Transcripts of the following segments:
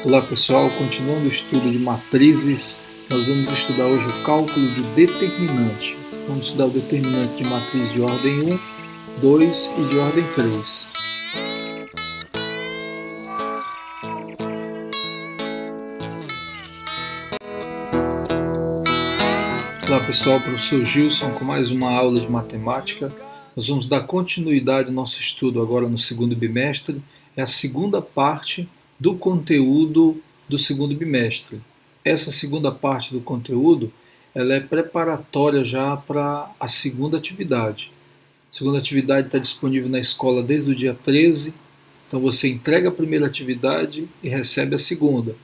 Olá pessoal, continuando o estudo de matrizes, nós vamos estudar hoje o cálculo de determinante. Vamos estudar o determinante de matriz de ordem 1, 2 e de ordem 3. Olá pessoal, professor Gilson com mais uma aula de matemática. Nós vamos dar continuidade ao nosso estudo agora no segundo bimestre. É a segunda parte do conteúdo do segundo bimestre. Essa segunda parte do conteúdo ela é preparatória já para a segunda atividade. A segunda atividade está disponível na escola desde o dia 13, então você entrega a primeira atividade e recebe a segunda.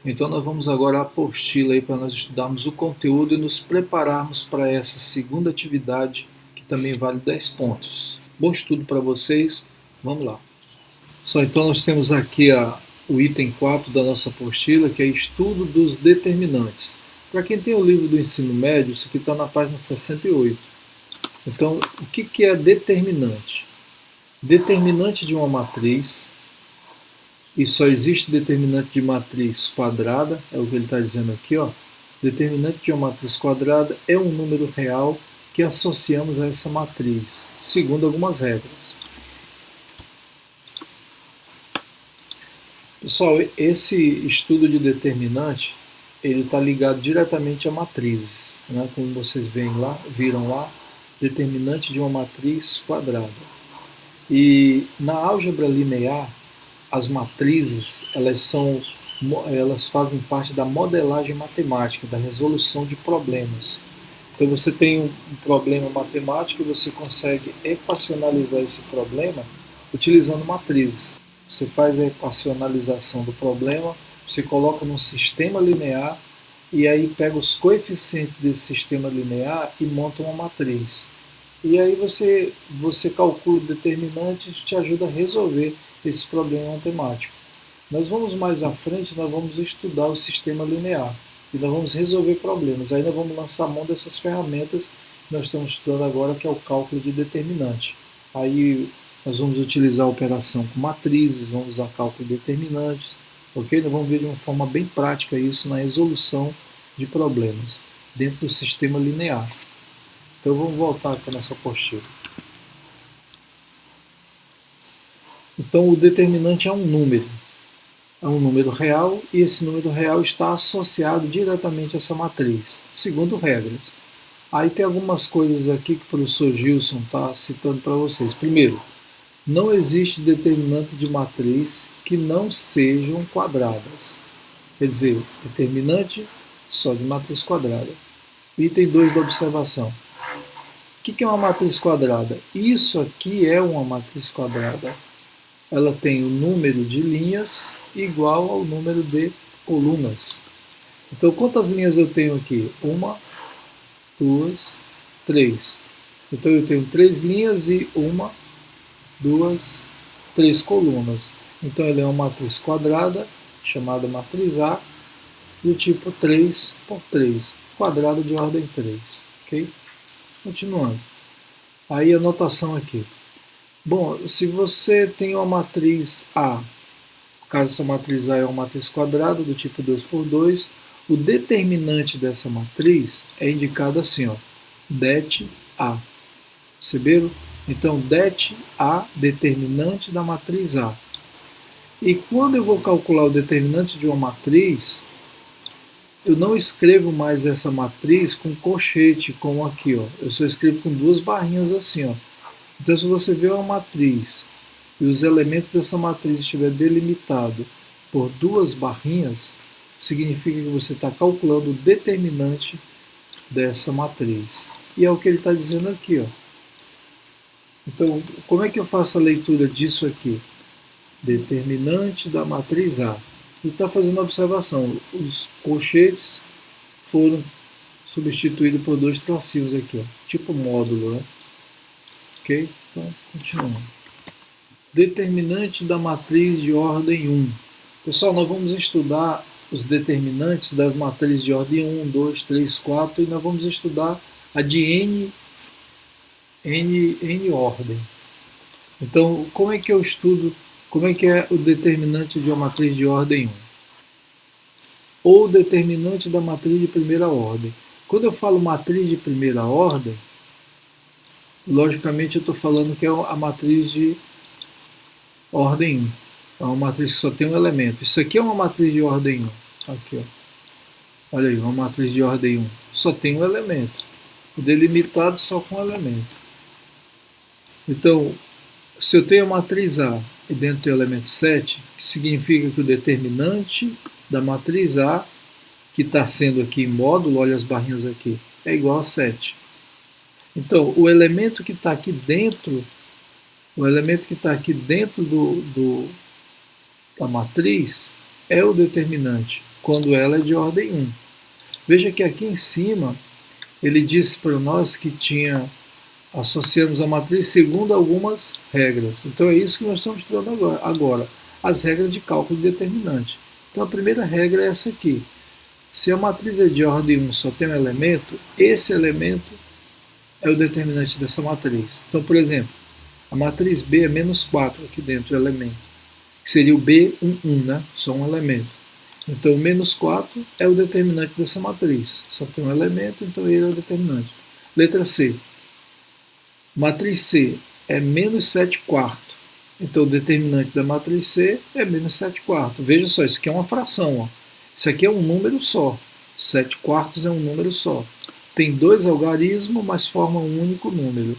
Então nós vamos agora à apostila aí para nós estudarmos o conteúdo e nos prepararmos para essa segunda atividade, que também vale 10 pontos. Bom estudo para vocês, vamos lá. Então nós temos aqui o item 4 da nossa apostila, que é estudo dos determinantes. Para quem tem o livro do ensino médio, isso aqui está na página 68. Então, o que é determinante? Determinante de uma matriz, e só existe determinante de matriz quadrada, é o que ele está dizendo aqui, ó. Determinante de uma matriz quadrada é um número real que associamos a essa matriz, segundo algumas regras. Pessoal, esse estudo de determinante, ele está ligado diretamente a matrizes, né? Como vocês viram lá, determinante de uma matriz quadrada. E na álgebra linear, as matrizes elas fazem parte da modelagem matemática, da resolução de problemas. Então você tem um problema matemático e você consegue equacionalizar esse problema utilizando matrizes. Você faz a equacionalização do problema, você coloca num sistema linear e aí pega os coeficientes desse sistema linear e monta uma matriz. E aí você calcula o determinante e isso te ajuda a resolver esse problema matemático. Nós vamos mais à frente, nós vamos estudar o sistema linear e nós vamos resolver problemas. Aí nós vamos lançar mão dessas ferramentas que nós estamos estudando agora, que é o cálculo de determinante. Aí nós vamos utilizar a operação com matrizes, vamos usar cálculo de determinantes, ok? Nós vamos ver de uma forma bem prática isso na resolução de problemas dentro do sistema linear. Então vamos voltar para a nossa apostila. Então o determinante é um número real, e esse número real está associado diretamente a essa matriz, segundo regras. Aí tem algumas coisas aqui que o professor Gilson está citando para vocês. Primeiro, não existe determinante de matriz que não sejam quadradas. Quer dizer, determinante só de matriz quadrada. Item 2 da observação. O que é uma matriz quadrada? Isso aqui é uma matriz quadrada. Ela tem o número de linhas igual ao número de colunas. Então, quantas linhas eu tenho aqui? 1, 2, 3. Então, eu tenho 3 linhas e 1, 2, 3 colunas. Então, ela é uma matriz quadrada, chamada matriz A, do tipo 3 por 3, quadrada de ordem 3. Ok? Continuando. Aí a notação aqui. Bom, se você tem uma matriz A, caso essa matriz A é uma matriz quadrada do tipo 2 por 2, o determinante dessa matriz é indicado assim, ó, det A. Perceberam? Então, det A, determinante da matriz A. E quando eu vou calcular o determinante de uma matriz, eu não escrevo mais essa matriz com colchete, como aqui, ó. Eu só escrevo com duas barrinhas assim, ó. Então, se você vê uma matriz e os elementos dessa matriz estiver delimitado por duas barrinhas, significa que você está calculando o determinante dessa matriz. E é o que ele está dizendo aqui, ó. Então, como é que eu faço a leitura disso aqui? Determinante da matriz A. Ele está fazendo a observação. Os colchetes foram substituídos por dois tracinhos aqui, ó, tipo módulo, né? Ok? Então, continuando. Determinante da matriz de ordem 1. Pessoal, nós vamos estudar os determinantes das matrizes de ordem 1, 2, 3, 4 e nós vamos estudar a de N ordem. Então, como é que eu estudo, como é que é o determinante de uma matriz de ordem 1? Ou determinante da matriz de primeira ordem. Quando eu falo matriz de primeira ordem, logicamente eu estou falando que é a matriz de ordem 1. É uma matriz que só tem um elemento. Isso aqui é uma matriz de ordem 1. Aqui, ó. Olha aí, uma matriz de ordem 1. Só tem um elemento. Delimitado só com um elemento. Então, se eu tenho a matriz A e dentro tem o elemento 7, significa que o determinante da matriz A, que está sendo aqui em módulo, olha as barrinhas aqui, é igual a 7. Então, o elemento que está aqui dentro, da matriz é o determinante, quando ela é de ordem 1. Veja que aqui em cima ele disse para nós que associamos a matriz segundo algumas regras. Então é isso que nós estamos estudando agora, as regras de cálculo de determinante. Então a primeira regra é essa aqui. Se a matriz é de ordem 1 só tem um elemento, esse elemento é o determinante dessa matriz. Então, por exemplo, a matriz B é menos 4 aqui dentro, o elemento, que seria o B11, né? Só um elemento. Então, o menos 4 é o determinante dessa matriz. Só tem um elemento, então ele é o determinante. Letra C. Matriz C é menos 7 quartos. Então, o determinante da matriz C é menos 7 quartos. Veja só, isso aqui é uma fração. Ó. Isso aqui é um número só. 7 quartos é um número só. Tem dois algarismos, mas forma um único número.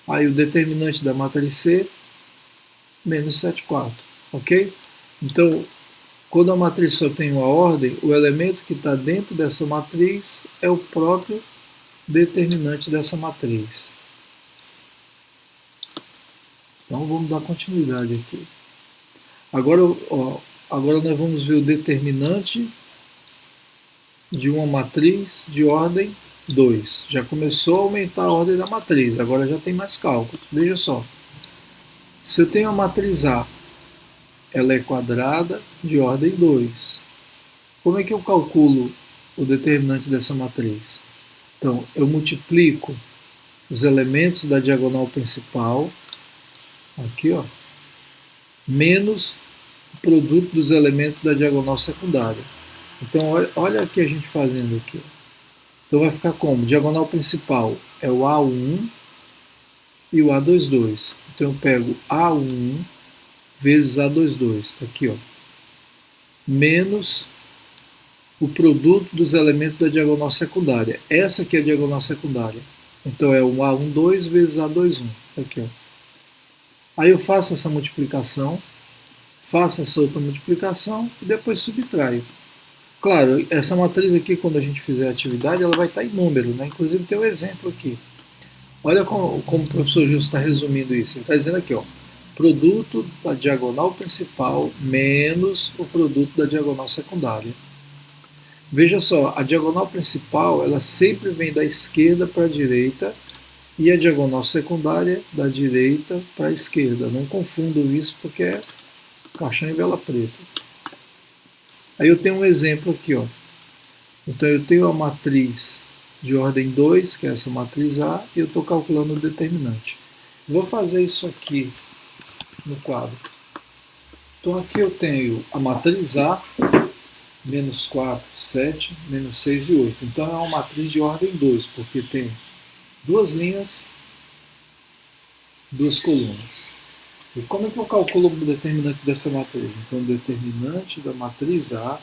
Aí o determinante da matriz C, menos 7 quartos. Ok? Então, quando a matriz só tem uma ordem, o elemento que está dentro dessa matriz é o próprio determinante dessa matriz. Então vamos dar continuidade aqui. Agora nós vamos ver o determinante de uma matriz de ordem 2. Já começou a aumentar a ordem da matriz, agora já tem mais cálculos. Veja só. Se eu tenho a matriz A, ela é quadrada de ordem 2. Como é que eu calculo o determinante dessa matriz? Então, eu multiplico os elementos da diagonal principal, aqui, ó, menos o produto dos elementos da diagonal secundária. Então, olha aqui a gente fazendo aqui. Então, vai ficar como? Diagonal principal é o A1 e o A22. Então, eu pego A1 vezes A22, está aqui, ó, menos o produto dos elementos da diagonal secundária. Essa aqui é a diagonal secundária. Então, é o A12 vezes A21. Tá aqui, ó. Aí eu faço essa multiplicação, faço essa outra multiplicação e depois subtraio. Claro, essa matriz aqui, quando a gente fizer a atividade, ela vai estar em número, né? Inclusive tem um exemplo aqui. Olha como o professor Gilson está resumindo isso. Ele está dizendo aqui, ó, produto da diagonal principal menos o produto da diagonal secundária. Veja só, a diagonal principal ela sempre vem da esquerda para a direita e a diagonal secundária da direita para a esquerda. Não confundam isso porque é caixão em vela preta. Aí eu tenho um exemplo aqui, ó. Então eu tenho a matriz de ordem 2, que é essa matriz A, e eu estou calculando o determinante. Vou fazer isso aqui no quadro. Então aqui eu tenho a matriz A, menos 4, 7, menos 6 e 8. Então é uma matriz de ordem 2, porque tem duas linhas, duas colunas. E como é que eu calculo o determinante dessa matriz? Então o determinante da matriz A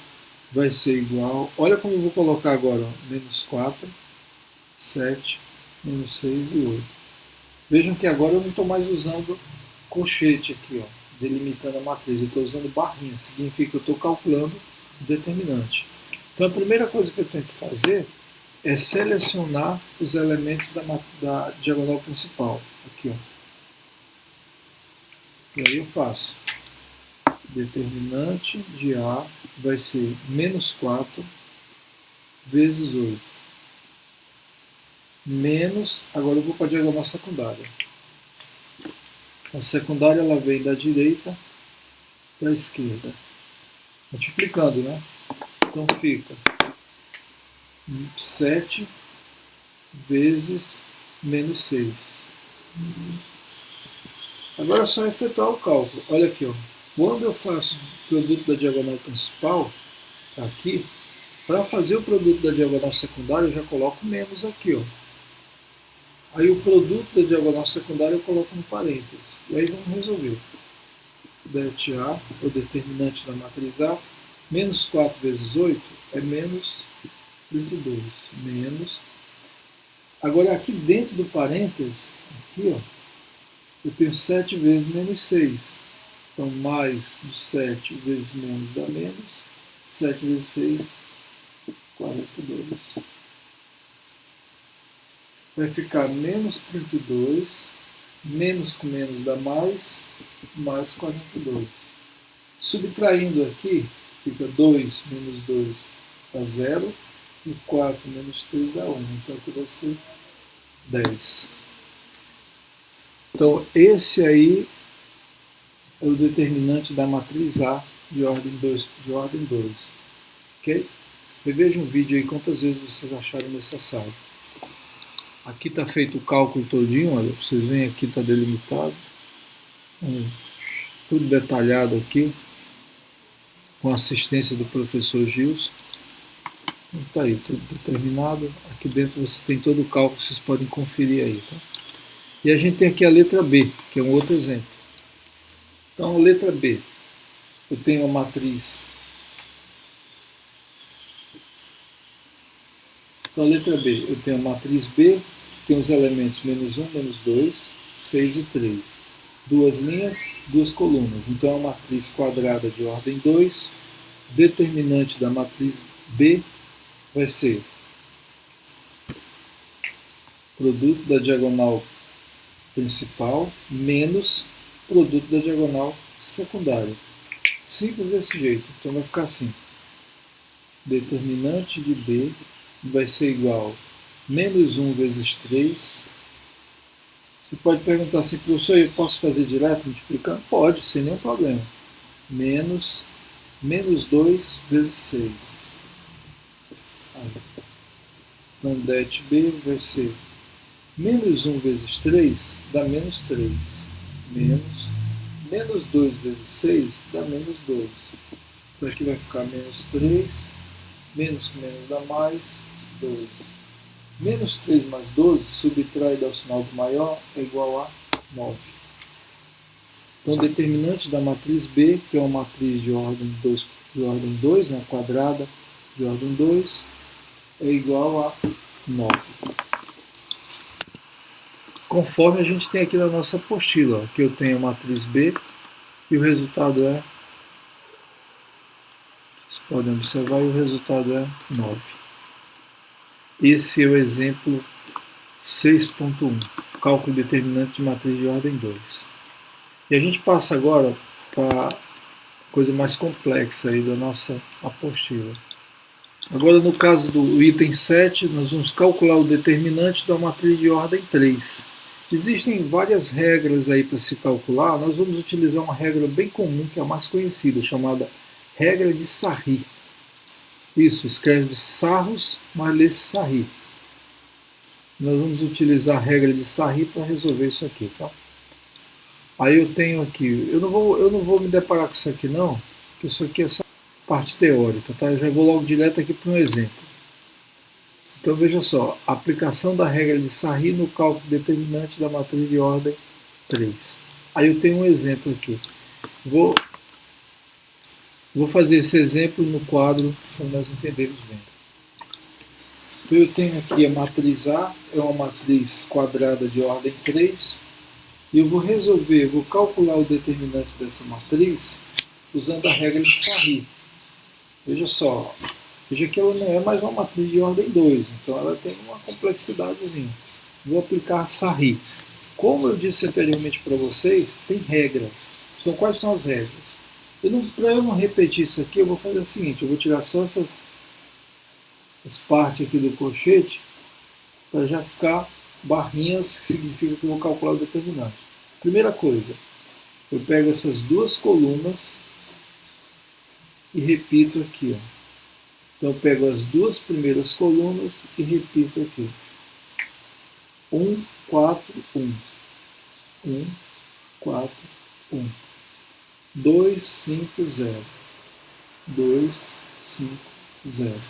vai ser igual, olha como eu vou colocar agora, ó, menos 4, 7, menos 6 e 8. Vejam que agora eu não estou mais usando colchete aqui, ó, delimitando a matriz, eu estou usando barrinha, significa que eu estou calculando o determinante. Então a primeira coisa que eu tenho que fazer é selecionar os elementos da diagonal principal. Aqui, ó. E aí eu faço determinante de A vai ser menos 4 vezes 8. Menos, agora eu vou para a diagonal secundária. A secundária ela vem da direita para a esquerda. Multiplicando, né? Então fica 7 vezes menos 6. Agora é só efetuar o cálculo. Olha aqui, ó. Quando eu faço o produto da diagonal principal, aqui, para fazer o produto da diagonal secundária, eu já coloco menos aqui, ó. Aí o produto da diagonal secundária eu coloco no parênteses. E aí vamos resolver. Det A, o determinante da matriz A, menos 4 vezes 8 é menos 32. Menos. Agora aqui dentro do parênteses, aqui, ó, eu tenho 7 vezes menos 6. Então, mais do 7 vezes menos dá menos. 7 vezes 6, 42. Vai ficar menos 32, menos com menos dá mais 42. Subtraindo aqui, fica 2 menos 2 dá 0, e 4 menos 3 dá 1. Então aqui vai ser 10. Então esse aí é o determinante da matriz A de ordem 2. Ok? Reveja um vídeo aí quantas vezes vocês acharam necessário. Aqui está feito o cálculo todinho, olha, vocês veem aqui está delimitado. Tudo detalhado aqui, com assistência do professor Gilson. Está aí, tudo determinado. Aqui dentro você tem todo o cálculo, vocês podem conferir aí. Tá? E a gente tem aqui a letra B, que é um outro exemplo. Então, a letra B, eu tenho a matriz. Então, a letra B, eu tenho a matriz B, tem os elementos menos 1, menos 2, 6 e 3. Duas linhas, duas colunas. Então, é uma matriz quadrada de ordem 2. Determinante da matriz B vai ser produto da diagonal principal menos produto da diagonal secundária. Simples desse jeito. Então vai ficar assim. Determinante de B vai ser igual a menos 1 vezes 3. Você pode perguntar assim, professor, eu posso fazer direto multiplicando? Pode, sem nenhum problema. Menos 2 vezes 6. Então, det B vai ser menos 1 vezes 3 dá menos 3. Menos 2 vezes 6 dá menos 2. Então aqui vai ficar menos 3. Menos com menos dá mais 2. Menos 3 mais 12, subtrai e dá o sinal do maior, é igual a 9. Então, o determinante da matriz B, que é uma matriz de ordem 2, né, quadrada de ordem 2, é igual a 9. Conforme a gente tem aqui na nossa apostila, que eu tenho a matriz B e o resultado é, vocês podem observar, e o resultado é 9. Esse é o exemplo 6.1, cálculo determinante de matriz de ordem 2. E a gente passa agora para a coisa mais complexa aí da nossa apostila. Agora, no caso do item 7, nós vamos calcular o determinante da matriz de ordem 3. Existem várias regras aí para se calcular. Nós vamos utilizar uma regra bem comum, que é a mais conhecida, chamada regra de Sarri. Isso, escreve Sarros, mas lê Sarri. Nós vamos utilizar a regra de Sarri para resolver isso aqui, tá? Aí eu tenho aqui, eu não vou me deparar com isso aqui não, porque isso aqui é só parte teórica, tá? Eu já vou logo direto aqui para um exemplo. Então veja só, aplicação da regra de Sarri no cálculo determinante da matriz de ordem 3. Aí eu tenho um exemplo aqui. Vou fazer esse exemplo no quadro para nós entendermos bem. Então eu tenho aqui a matriz A, é uma matriz quadrada de ordem 3, e eu vou vou calcular o determinante dessa matriz usando a regra de Sarri. Veja só, veja que ela não é mais uma matriz de ordem 2, então ela tem uma complexidadezinha. Vou aplicar Sarri. Como eu disse anteriormente para vocês, tem regras. Então quais são as regras? Para eu não repetir isso aqui, eu vou fazer o seguinte, eu vou tirar só essas partes aqui do colchete, para já ficar barrinhas, que significa que eu vou calcular o determinante. Primeira coisa, eu pego essas duas colunas e repito aqui. Ó. Então eu pego as duas primeiras colunas e repito aqui. 1, 4, 1. 1, 4, 1. 2, 5, 0. 2, 5, 0.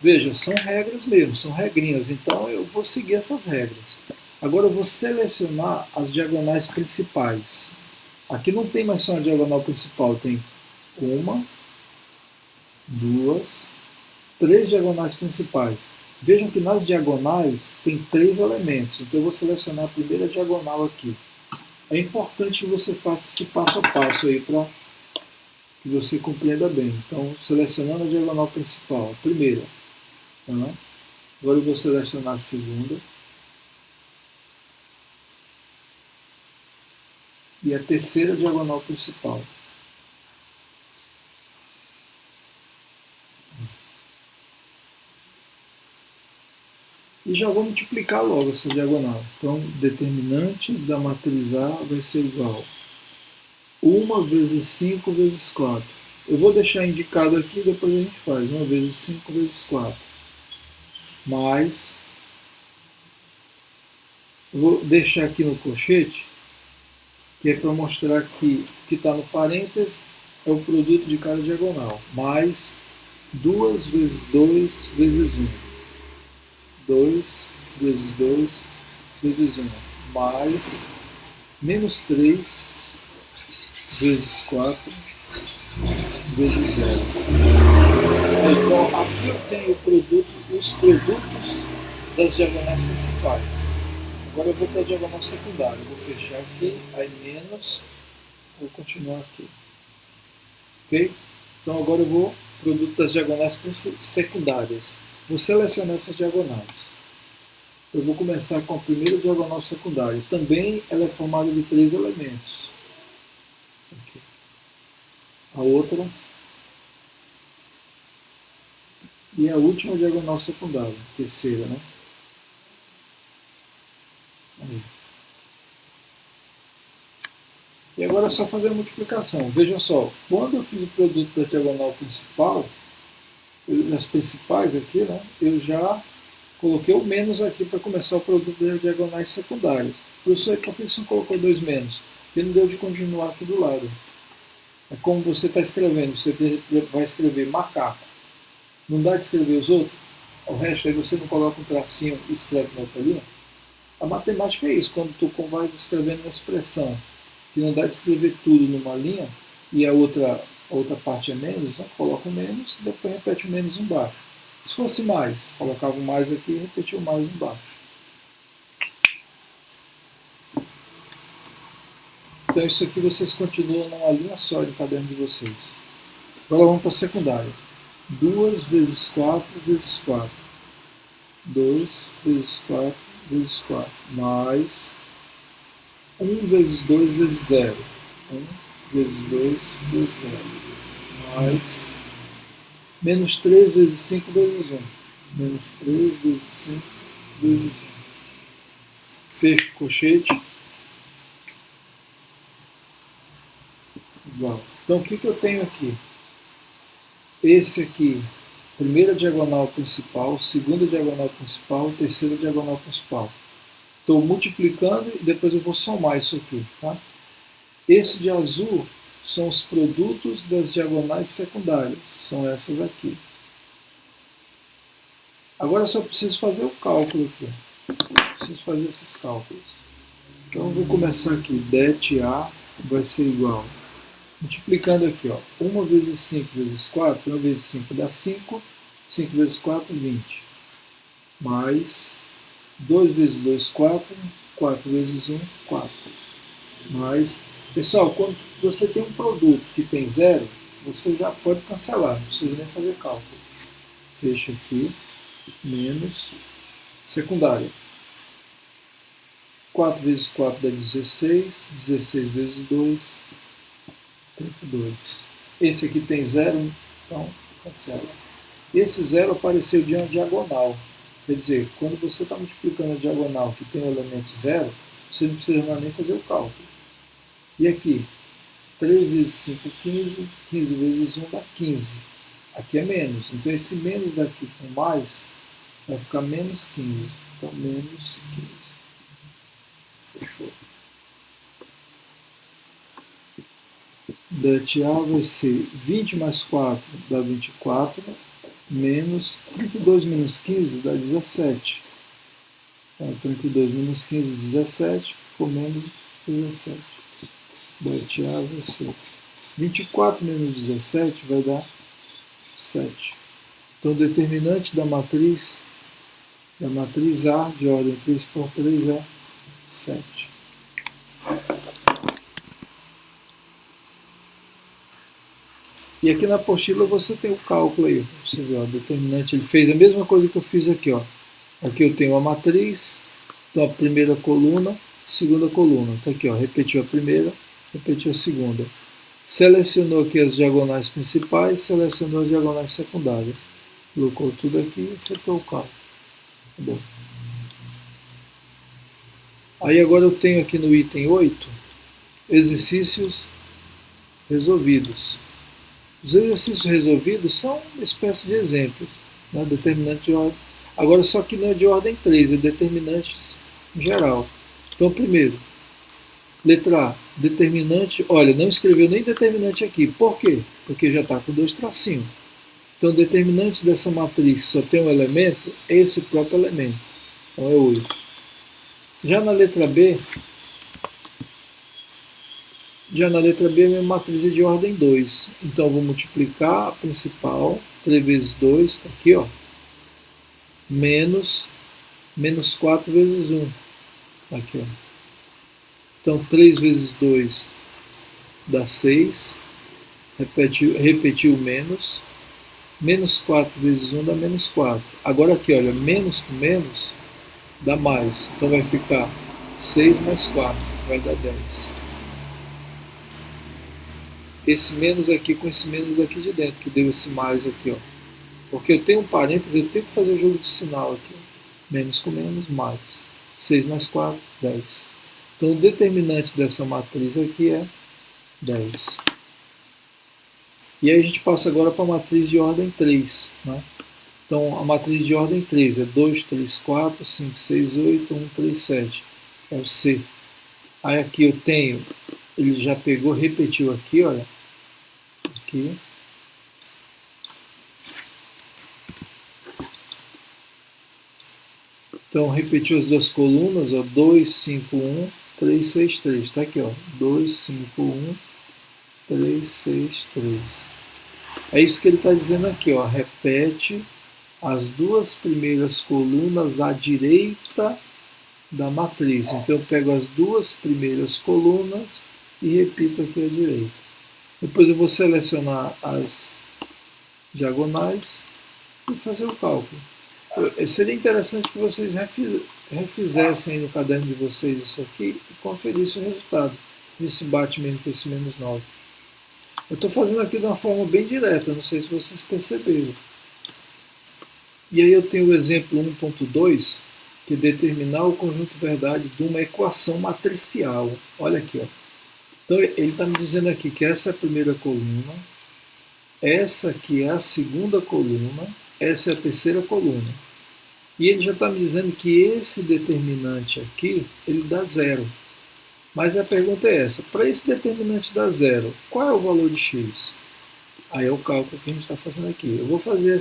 Veja, são regras mesmo, são regrinhas, então eu vou seguir essas regras. Agora eu vou selecionar as diagonais principais. Aqui não tem mais só uma diagonal principal, tem uma, duas, três diagonais principais. Vejam que nas diagonais tem 3 elementos, então eu vou selecionar a primeira diagonal aqui. É importante que você faça esse passo a passo aí para que você compreenda bem. Então, selecionando a diagonal principal, a primeira. Tá? Agora eu vou selecionar a segunda. E a terceira diagonal principal. E já vou multiplicar logo essa diagonal. Então, determinante da matriz A vai ser igual a 1 vezes 5 vezes 4. Eu vou deixar indicado aqui, depois a gente faz. 1 vezes 5 vezes 4. Mais, eu vou deixar aqui no colchete, que é para mostrar que o que está no parênteses é o produto de cada diagonal. Mais 2 vezes 2 vezes 1. 2 vezes 2 vezes 1. Mais menos 3 vezes 4 vezes 0. Então, aqui eu tenho os produtos das diagonais principais. Agora eu vou para a diagonal secundária. Eu vou fechar aqui, aí menos, vou continuar aqui. Ok? Então agora eu vou produto das diagonais secundárias. Vou selecionar essas diagonais. Eu vou começar com a primeira diagonal secundária. Também ela é formada de 3 elementos. Aqui. A outra e a última diagonal secundária, terceira, né? Aí. E agora é só fazer a multiplicação. Veja só, quando eu fiz o produto da diagonal principal, as principais aqui, né, eu já coloquei o menos aqui para começar o produto das diagonais secundárias. Professor, por que você não colocou 2 menos? Porque não deu de continuar aqui do lado. É como você está escrevendo, você vai escrever macaco. Não dá de escrever os outros? O resto aí você não coloca um tracinho e escreve na outra linha? A matemática é isso, quando tu vai escrevendo uma expressão que não dá de escrever tudo numa linha e a outra parte é menos, né? Coloca o menos e depois repete o menos embaixo. Se fosse mais, colocava o mais aqui e repetia o mais embaixo. Então isso aqui vocês continuam numa linha só de caderno de vocês. Agora vamos para a secundária. 2 vezes 4 vezes 4. 2 vezes 4 vezes 4. Mais 1 vezes 2 vezes 0. 1 vezes 2 vezes 0. Mais menos 3 vezes 5 vezes 1. Menos 3 vezes 5 vezes 1. Fecho o colchete. Igual. Então o que eu tenho aqui? Esse aqui, primeira diagonal principal, segunda diagonal principal, terceira diagonal principal. Estou multiplicando e depois eu vou somar isso aqui. Tá? Esse de azul são os produtos das diagonais secundárias. São essas aqui. Agora eu só preciso fazer o cálculo aqui. Preciso fazer esses cálculos. Então eu vou começar aqui. Det A vai ser igual. Multiplicando aqui, ó, 1 vezes 5 vezes 4, 1 vezes 5 dá 5, 5 vezes 4, 20. Mais 2 vezes 2, 4, 4 vezes 1, 4. Mais, pessoal, quando você tem um produto que tem zero, você já pode cancelar, não precisa nem fazer cálculo. Fecha aqui, menos, secundária. 4 vezes 4 dá 16, 16 vezes 2, 32. Esse aqui tem zero, então cancela. Esse zero apareceu de uma diagonal. Quer dizer, quando você está multiplicando a diagonal que tem o elemento zero, você não precisa nem fazer o cálculo. E aqui, 3 vezes 5, 15, 15 vezes 1 dá 15. Aqui é menos. Então esse menos daqui com mais vai ficar menos 15. Então menos 15. Fechou. Det A vai ser 20 mais 4 dá 24, menos 32 menos 15 dá 17. Então, 32 menos 15, 17, ficou menos 17. Det A vai ser 24 menos 17 vai dar 7. Então, o determinante da matriz A, de ordem 3 por 3, é 7. E aqui na apostila você tem o cálculo aí. Você vê, ó, o determinante, ele fez a mesma coisa que eu fiz aqui. Ó. Aqui eu tenho a matriz, então a primeira coluna, segunda coluna. Então aqui, ó, repetiu a primeira, repetiu a segunda. Selecionou aqui as diagonais principais, selecionou as diagonais secundárias. Colocou tudo aqui e efetuou o cálculo. Tá bom. Aí agora eu tenho aqui no item 8, exercícios resolvidos. Os exercícios resolvidos são uma espécie de exemplos, né, determinante de ordem. Agora, só que não é de ordem 3, é determinantes em geral. Então, primeiro, letra A, determinante. Olha, não escreveu nem determinante aqui. Por quê? Porque já está com 2 tracinhos. Então, o determinante dessa matriz só tem um elemento, é esse próprio elemento. Então, é 8. Já na letra B, a minha matriz é de ordem 2. Então, eu vou multiplicar a principal, 3 vezes 2, está aqui, ó, menos 4 vezes 1. Aqui, ó. Então, 3 vezes 2 dá 6. Repetiu menos. Menos 4 vezes 1 dá menos 4. Agora aqui, olha, menos com menos dá mais. Então, vai ficar 6 mais 4, vai dar 10. Esse menos aqui com esse menos daqui de dentro, que deu esse mais aqui, ó. Porque eu tenho um parênteses, eu tenho que fazer o jogo de sinal aqui. Menos com menos, mais. 6 mais 4, 10. Então, o determinante dessa matriz aqui é 10. E aí a gente passa agora para a matriz de ordem 3. Né? Então, a matriz de ordem 3 é 2, 3, 4, 5, 6, 8, 1, 3, 7. É o C. Aí aqui eu tenho, ele já pegou, repetiu aqui, olha. Aqui. Então, repetiu as duas colunas, ó, 2, 5, 1, 3, 6, 3. Está aqui, ó, 2, 5, 1, 3, 6, 3. É isso que ele está dizendo aqui, ó, repete as duas primeiras colunas à direita da matriz. Então, eu pego as duas primeiras colunas e repito aqui à direita. Depois eu vou selecionar as diagonais e fazer o cálculo. Seria interessante que vocês refizessem no caderno de vocês isso aqui e conferissem o resultado. Ver se bate mesmo com esse menos 9. Eu estou fazendo aqui de uma forma bem direta, não sei se vocês perceberam. E aí eu tenho o exemplo 1.2, que é determinar o conjunto verdade de uma equação matricial. Olha aqui, ó. Então ele está me dizendo aqui que essa é a primeira coluna, essa aqui é a segunda coluna, essa é a terceira coluna. E ele já está me dizendo que esse determinante aqui, ele dá zero. Mas a pergunta é essa, para esse determinante dar zero, qual é o valor de x? Aí é o cálculo que a gente está fazendo aqui. Eu vou fazer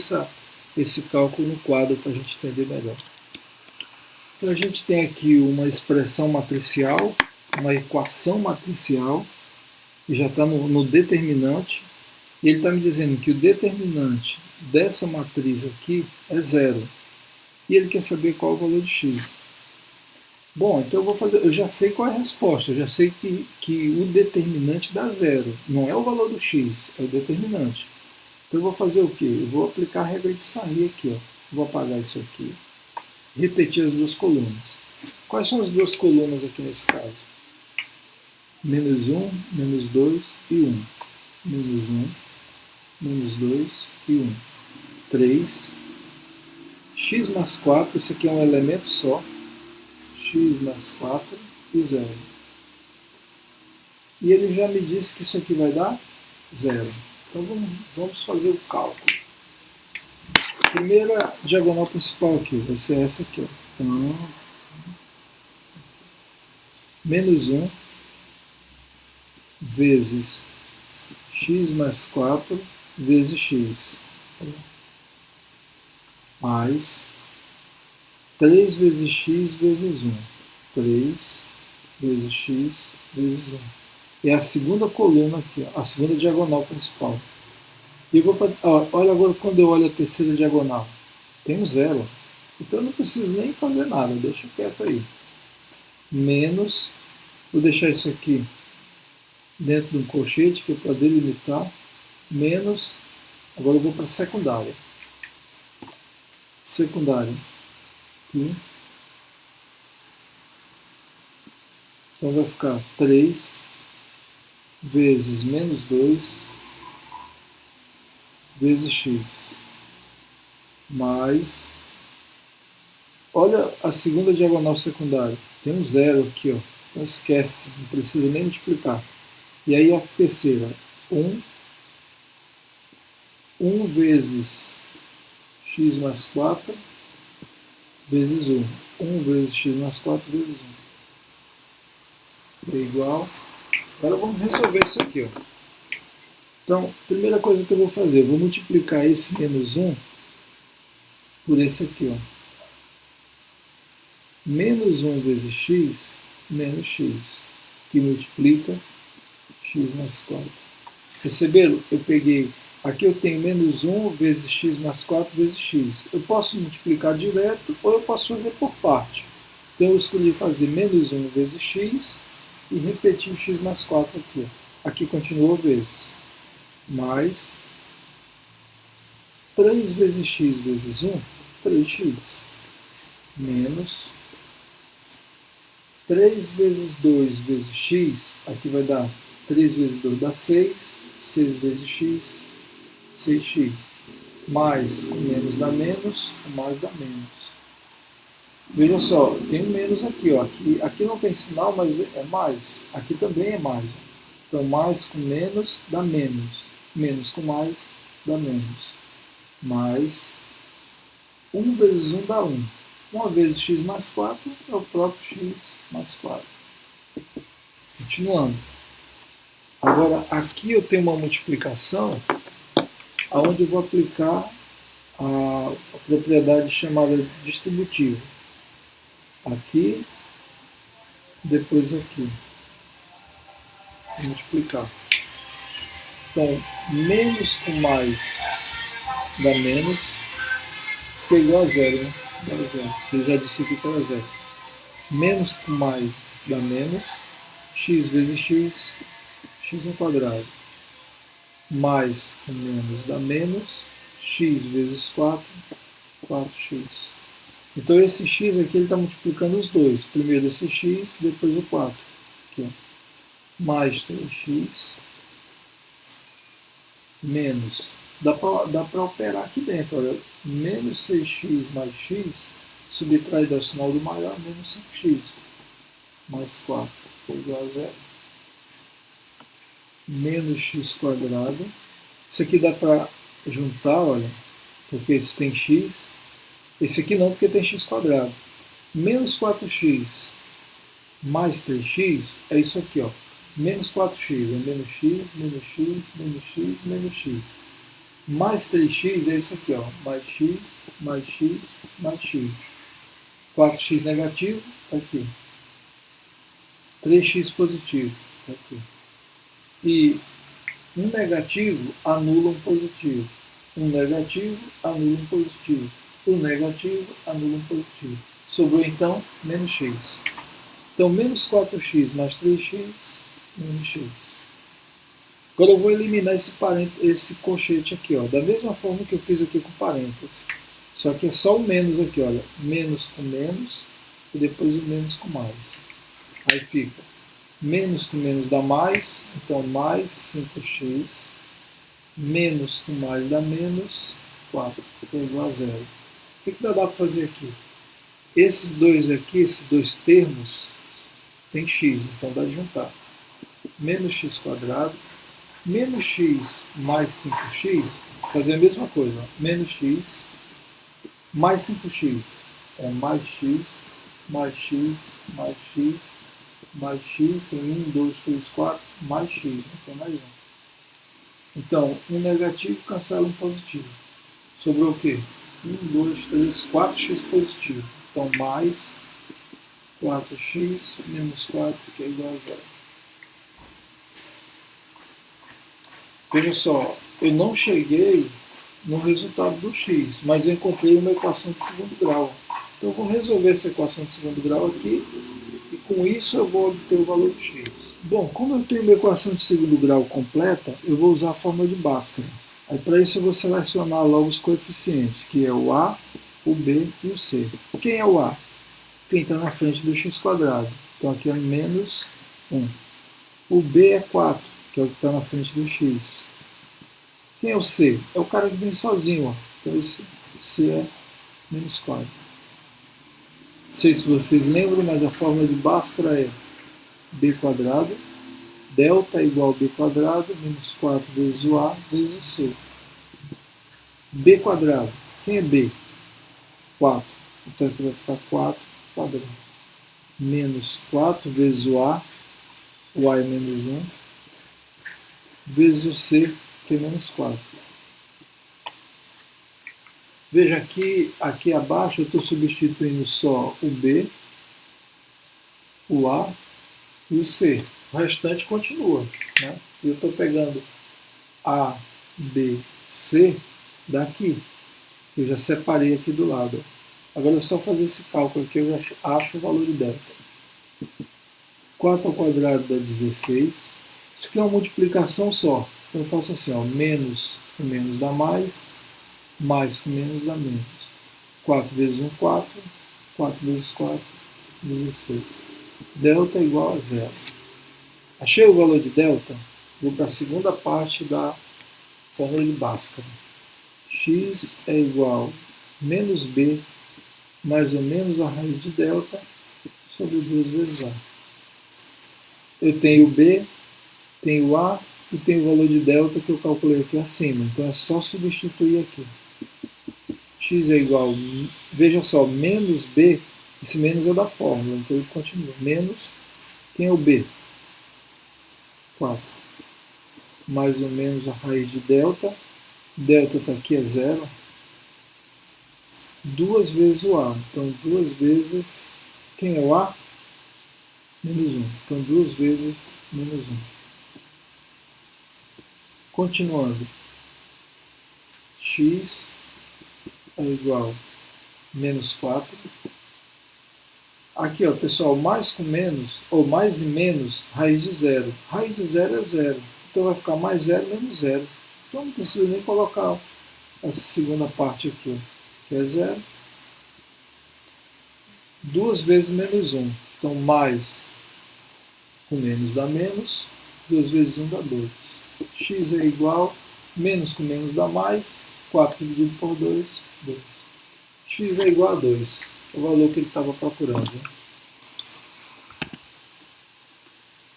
esse cálculo no quadro para a gente entender melhor. Então a gente tem aqui uma expressão matricial, uma equação matricial, que já está no determinante, e ele está me dizendo que o determinante dessa matriz aqui é zero. E ele quer saber qual é o valor de x. Bom, então eu já sei qual é a resposta, eu já sei que o determinante dá zero. Não é o valor do x, é o determinante. Então eu vou fazer o quê? Eu vou aplicar a regra de sair aqui, ó. Vou apagar isso aqui. Repetir as duas colunas. Quais são as duas colunas aqui nesse caso? Menos 1, menos 2 e 1. Menos 1, menos 2 e 1. 3. X mais 4, isso aqui é um elemento só. X mais 4 e 0. E ele já me disse que isso aqui vai dar 0. Então vamos fazer o cálculo. Primeira diagonal principal aqui vai ser essa aqui. Ó. Então, menos 1 vezes x mais 4 vezes x, mais 3 vezes x vezes 1. 3 vezes x vezes 1. É a segunda coluna aqui, ó, a segunda diagonal principal. E eu vou pra, olha agora quando eu olho a terceira diagonal. Tem um zero. Então eu não preciso nem fazer nada, deixa quieto aí. Menos, vou deixar isso aqui dentro de um colchete, que é para delimitar, menos, agora eu vou para a secundária. Secundária. Aqui. Então vai ficar 3 vezes menos 2 vezes x. Mais, olha a segunda diagonal secundária. Tem um zero aqui, ó. Então esquece, não precisa nem multiplicar. E aí a terceira, 1 vezes x mais 4 vezes 1. 1 vezes x mais 4 vezes 1. É igual. Agora vamos resolver isso aqui, ó. Então, primeira coisa que eu vou fazer, eu vou multiplicar esse menos 1 por esse aqui, ó. Menos 1 vezes x, menos x, que multiplica x mais 4. Perceberam? Eu peguei, aqui eu tenho menos 1 vezes x mais 4 vezes x. Eu posso multiplicar direto ou eu posso fazer por parte. Então eu escolhi fazer menos 1 vezes x e repetir o x mais 4 aqui. Aqui continua vezes. Mais 3 vezes x vezes 1, 3x. Menos 3 vezes 2 vezes x, aqui vai dar 3 vezes 2 dá 6, 6 vezes x, 6x. Mais com menos dá menos, com mais dá menos. Veja só, tem um menos aqui, ó. Aqui não tem sinal, mas é mais. Aqui também é mais. Então, mais com menos dá menos. Menos com mais dá menos. Mais 1 vezes 1 dá 1. 1 vezes x mais 4 é o próprio x mais 4. Continuando. Agora, aqui eu tenho uma multiplicação onde eu vou aplicar a propriedade chamada distributiva. Aqui, depois aqui. Vou multiplicar. Então, menos com mais dá menos. Isso aqui é igual a zero, né? Igual a zero. Eu já disse aqui que era zero. Menos com mais dá menos. X vezes x, x ao quadrado. Mais com menos dá menos. X vezes 4, 4x. Então esse x aqui ele está multiplicando os dois. Primeiro esse x, depois o 4. Aqui, ó. Mais 3x. Menos. Dá para operar aqui dentro. Olha. Menos 6x mais x. Subtrai do sinal do maior, menos 5x. Mais 4 igual a zero. Menos x quadrado. Isso aqui dá para juntar, olha. Porque esse tem x. Esse aqui não, porque tem x quadrado. Menos 4x mais 3x é isso aqui, ó. Menos 4x é menos x, menos x, menos x, menos x. Mais 3x é isso aqui, ó. Mais x, mais x, mais x. 4x negativo, tá aqui. 3x positivo, tá aqui. E um negativo anula um positivo. Um negativo anula um positivo. Um negativo anula um positivo. Sobrou então menos x. Então menos 4x mais 3x, menos x. Agora eu vou eliminar esse colchete aqui, ó, da mesma forma que eu fiz aqui com parênteses. Só que é só o menos aqui, olha. Menos com menos e depois o menos com mais. Aí fica menos com menos dá mais, então mais 5x, menos com mais dá menos 4, que é igual a zero. O que dá para fazer aqui? Esses dois aqui, esses dois termos, tem x, então dá de juntar. Menos x quadrado, menos x mais 5x, fazer a mesma coisa. Menos x mais 5x é mais x, mais x, mais x, mais x, tem 1, 2, 3, 4, mais x, não tem mais 1. Então, um negativo cancela um positivo. Sobrou o quê? 1, 2, 3, 4x positivo. Então, mais 4x menos 4, que é igual a zero. Veja só, eu não cheguei no resultado do x, mas eu encontrei uma equação de segundo grau. Então, eu vou resolver essa equação de segundo grau aqui, e com isso eu vou obter o valor de x. Bom, como eu tenho uma equação de segundo grau completa, eu vou usar a fórmula de Bhaskara. Aí, para isso, eu vou selecionar logo os coeficientes, que é o a, o b e o c. Quem é o a? Quem está na frente do x². Então, aqui é menos 1. O b é 4, que é o que está na frente do x. Quem é o c? É o cara que vem sozinho. Ó. Então, esse c é menos 4. Não sei se vocês lembram, mas a fórmula de Bhaskara é b², delta é igual a b², menos 4 vezes o a, vezes o c. b². Quem é b? 4. Então aqui vai ficar 4 quadrado. Menos 4 vezes o a é menos 1, vezes o c, que é menos 4. Veja aqui abaixo eu estou substituindo só o b, o a e o c. O restante continua. Né? Eu estou pegando a, b, c daqui. Eu já separei aqui do lado. Agora é só fazer esse cálculo aqui, eu já acho o valor de delta. 4 ao quadrado dá 16. Isso aqui é uma multiplicação só. Então eu faço assim, ó, menos com menos dá mais com menos dá menos. 4 vezes 1, 4. 4 vezes 4, 16. Delta é igual a zero. Achei o valor de delta? Vou para a segunda parte da fórmula de Bhaskara. X é igual a menos b mais ou menos a raiz de delta sobre 2 vezes a. Eu tenho b, tenho a e tenho o valor de delta que eu calculei aqui acima. Então é só substituir aqui. X é igual, veja só, menos b, esse menos é da fórmula, então ele continua. Menos, quem é o b? 4. Mais ou menos a raiz de delta. Delta está aqui, é zero. 2 vezes o a. Então 2 vezes, quem é o a? Menos 1. Então 2 vezes menos 1. Continuando. X é igual a menos 4. Aqui, ó, pessoal, mais com menos, ou mais e menos, raiz de zero. Raiz de zero é zero. Então vai ficar mais zero menos zero. Então não preciso nem colocar essa segunda parte aqui, que é zero. 2 vezes menos 1. Então mais com menos dá menos. 2 vezes 1 dá 2. X é igual, menos com menos dá mais. 4 dividido por 2, 2. X é igual a 2. O valor que ele estava procurando.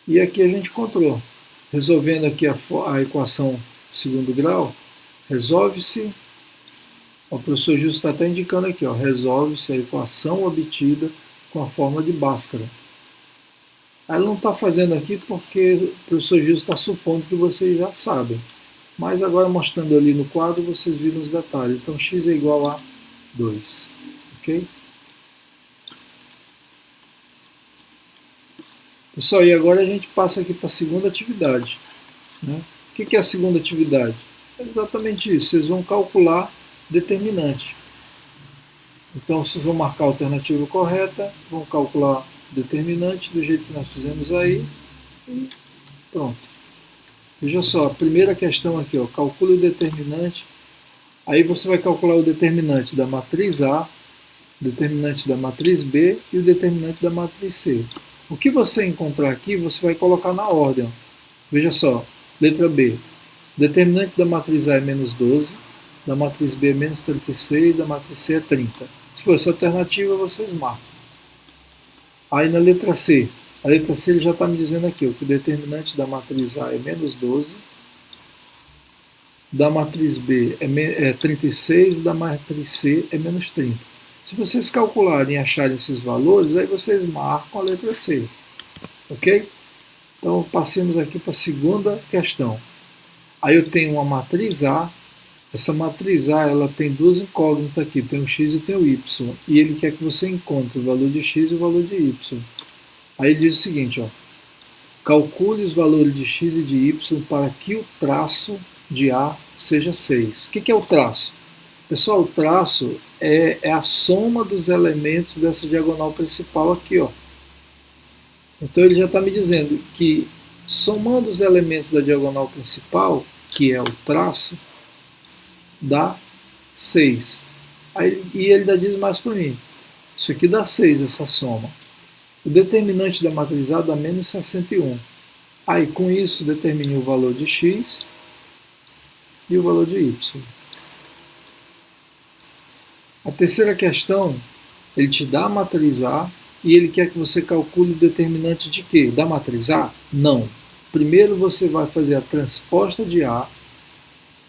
E aqui a gente encontrou. Resolvendo aqui a equação segundo grau, resolve-se. O professor Gilson está até indicando aqui, resolve-se a equação obtida com a fórmula de Bhaskara. Ela não está fazendo aqui porque o professor Gilson está supondo que vocês já sabem. Mas agora mostrando ali no quadro, vocês viram os detalhes. Então x é igual a 2. Ok? Pessoal, e agora a gente passa aqui para a segunda atividade. Né? O que é a segunda atividade? É exatamente isso. Vocês vão calcular determinante. Então vocês vão marcar a alternativa correta, vão calcular determinante do jeito que nós fizemos aí e pronto. Veja só, a primeira questão aqui, calcule o determinante. Aí você vai calcular o determinante da matriz A, o determinante da matriz B e o determinante da matriz C. O que você encontrar aqui, você vai colocar na ordem. Veja só, letra B. O determinante da matriz A é menos 12, da matriz B é menos 36 e da matriz C é 30. Se for essa alternativa, vocês marcam. Aí na letra C, a letra C ele já está me dizendo aqui que o determinante da matriz A é menos 12, da matriz B é 36 e da matriz C é menos 30. Se vocês calcularem e acharem esses valores, aí vocês marcam a letra C. Ok? Então passemos aqui para a segunda questão. Aí eu tenho uma matriz A. Essa matriz A ela tem duas incógnitas aqui, tem o x e tem o y. E ele quer que você encontre o valor de x e o valor de y. Aí ele diz o seguinte, ó, calcule os valores de x e de y para que o traço de A seja 6. O que é o traço? Pessoal, o traço é a soma dos elementos dessa diagonal principal aqui, ó. Então ele já está me dizendo que somando os elementos da diagonal principal, que é o traço, dá 6. Aí, e ele ainda diz mais para mim, isso aqui dá 6, essa soma. O determinante da matriz A dá menos 61. Aí com isso determine o valor de x e o valor de y. A terceira questão, ele te dá a matriz A e ele quer que você calcule o determinante de quê? Da matriz A? Não. Primeiro você vai fazer a transposta de A,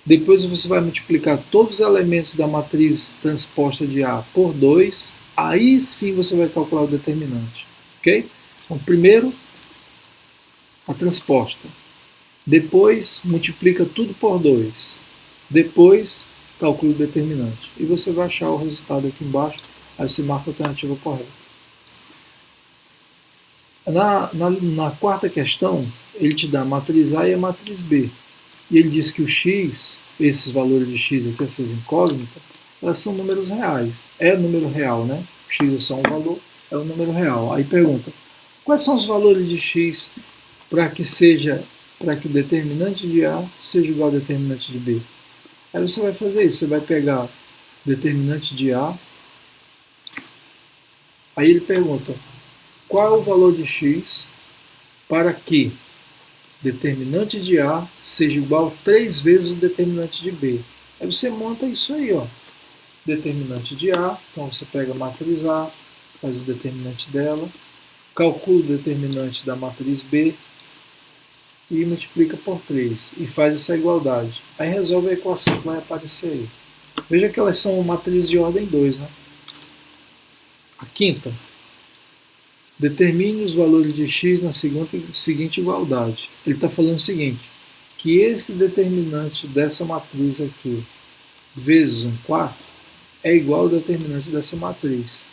depois você vai multiplicar todos os elementos da matriz transposta de A por 2, aí sim você vai calcular o determinante. Ok? Então, primeiro, a transposta. Depois, multiplica tudo por 2. Depois, calcula o determinante. E você vai achar o resultado aqui embaixo, aí você marca a alternativa correta. Na quarta questão, ele te dá a matriz A e a matriz B. E ele diz que o x, esses valores de x aqui, essas incógnitas, elas são números reais. É número real, né? O x é só um valor, é um número real. Aí pergunta, quais são os valores de x para que o determinante de A seja igual ao determinante de B? Aí você vai fazer isso, você vai pegar o determinante de A, aí ele pergunta, qual é o valor de x para que determinante de A seja igual a 3 vezes o determinante de B. Aí você monta isso aí, ó. Determinante de A, então você pega a matriz A, faz o determinante dela, calcula o determinante da matriz B e multiplica por 3 e faz essa igualdade. Aí resolve a equação que vai aparecer aí. Veja que elas são matrizes de ordem 2, né? A quinta, determine os valores de x na seguinte igualdade. Ele está falando o seguinte, que esse determinante dessa matriz aqui, vezes 1/4, é igual ao determinante dessa matriz.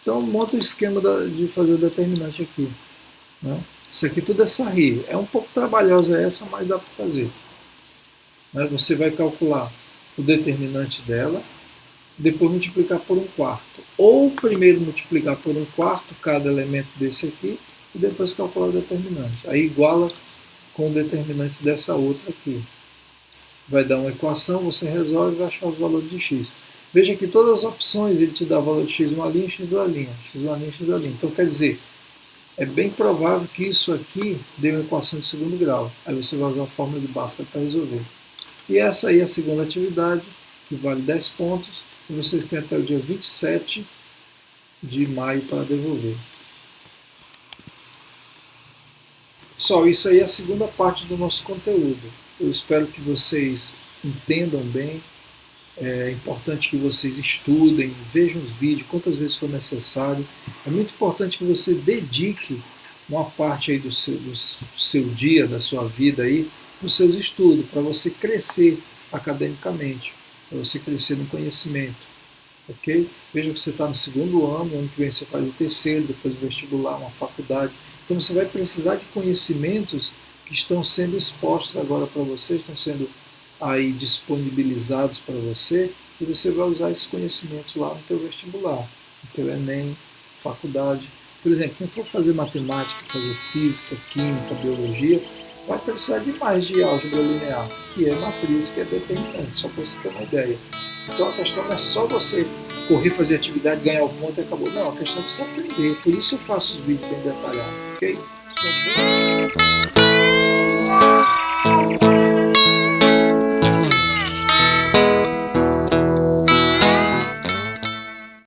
Então, monta o esquema de fazer o determinante aqui. Né? Isso aqui tudo é sarri. É um pouco trabalhosa essa, mas dá para fazer. Né? Você vai calcular o determinante dela, depois multiplicar por 1/4. Ou primeiro multiplicar por 1/4 cada elemento desse aqui, e depois calcular o determinante. Aí iguala com o determinante dessa outra aqui. Vai dar uma equação, você resolve e vai achar os valores de x. Veja que todas as opções ele te dá valor de x uma linha, x duas linhas, x uma linha, x duas linhas. Então quer dizer, é bem provável que isso aqui dê uma equação de segundo grau. Aí você vai usar a fórmula de Bhaskara para resolver. E essa aí é a segunda atividade, que vale 10 pontos. E vocês têm até o dia 27 de maio para devolver. Pessoal, isso aí é a segunda parte do nosso conteúdo. Eu espero que vocês entendam bem. É importante que vocês estudem, vejam os vídeos quantas vezes for necessário. É muito importante que você dedique uma parte aí do seu dia, da sua vida aí, para os seus estudos, para você crescer academicamente, para você crescer no conhecimento. Ok? Veja que você está no segundo ano que vem você faz o terceiro, depois o vestibular, uma faculdade. Então você vai precisar de conhecimentos que estão sendo expostos agora para você, estão sendo aí disponibilizados para você, e você vai usar esses conhecimentos lá no teu vestibular, no teu Enem, faculdade. Por exemplo, quem for fazer matemática, fazer física, química, biologia, vai precisar de mais de álgebra linear, que é matriz, que é determinante, só para você ter uma ideia. Então a questão não é só você correr, fazer atividade, ganhar o ponto e acabou. Não, a questão é você aprender. Por isso eu faço os vídeos bem detalhados, ok? Então,